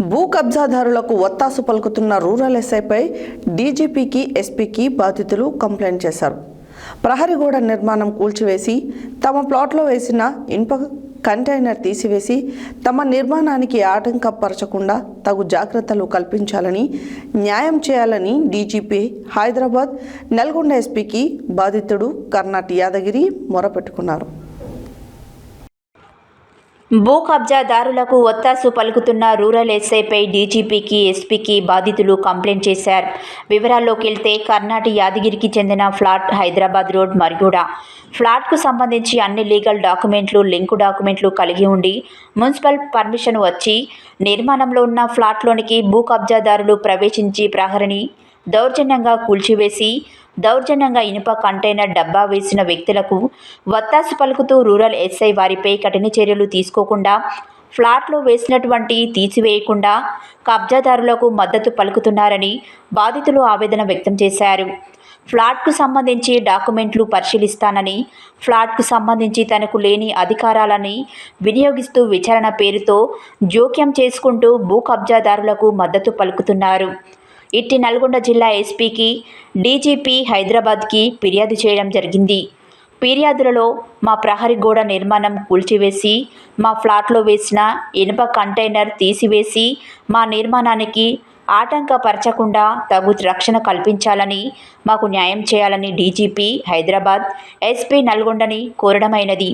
భూ కబ్జాదారులకు ఒత్తాసు పలుకుతున్న రూరల్ ఎస్ఐపై డీజీపీకి, ఎస్పీకి బాధితులు కంప్లైంట్ చేశారు. ప్రహరీగోడ నిర్మాణం కూల్చివేసి తమ ప్లాట్లో వేసిన ఇనుప కంటైనర్ తీసివేసి తమ నిర్మాణానికి ఆటంకపరచకుండా తగు జాగ్రత్తలు కల్పించాలని, న్యాయం చేయాలని డీజీపీ హైదరాబాద్, నల్గొండ ఎస్పీకి బాధితుడు కర్నాటి యాదగిరి మొరపెట్టుకున్నారు. భూ కబ్జాదారులకు ఒత్తాసు పలుకుతున్న రూరల్ ఎస్ఐపై డీజీపీకి, ఎస్పీకి బాధితులు కంప్లైంట్ చేశారు. వివరాల్లోకి వెళ్తే కర్నాటి యాదగిరికి చెందిన ఫ్లాట్ హైదరాబాద్ రోడ్ మర్గూడ. ఫ్లాట్కు సంబంధించి అన్ని లీగల్ డాక్యుమెంట్లు, లింకు డాక్యుమెంట్లు కలిగి ఉండి మున్సిపల్ పర్మిషన్ వచ్చి నిర్మాణంలో ఉన్న ఫ్లాట్లోనికి భూ కబ్జాదారులు ప్రవేశించి ప్రహరిని దౌర్జన్యంగా కూల్చివేసి దౌర్జన్యంగా ఇనుప కంటైనర్ డబ్బా వేసిన వ్యక్తులకు వత్తాసు పలుకుతూ రూరల్ ఎస్ఐ వారిపై కఠిన చర్యలు తీసుకోకుండా, ఫ్లాట్లో వేసినటువంటి తీసివేయకుండా కబ్జాదారులకు మద్దతు పలుకుతున్నారని బాధితులు ఆవేదన వ్యక్తం చేశారు. ఫ్లాట్కు సంబంధించి డాక్యుమెంట్లు పరిశీలిస్తానని, ఫ్లాట్కు సంబంధించి తనకు లేని అధికారాలని వినియోగిస్తూ విచారణ పేరుతో జోక్యం చేసుకుంటూ భూ కబ్జాదారులకు మద్దతు పలుకుతున్నారు. ఇట్టి నల్గొండ జిల్లా ఎస్పీకి, డీజీపీ హైదరాబాద్కి ఫిర్యాదు చేయడం జరిగింది. ఫిర్యాదులలో మా ప్రహరీ గోడ నిర్మాణం కూల్చివేసి మా ఫ్లాట్లో వేసిన ఇనుప కంటైనర్ తీసివేసి మా నిర్మాణానికి ఆటంకపరచకుండా తగు రక్షణ కల్పించాలని, మాకు న్యాయం చేయాలని డీజీపీ హైదరాబాద్, ఎస్పీ నల్గొండని కోరడమైనది.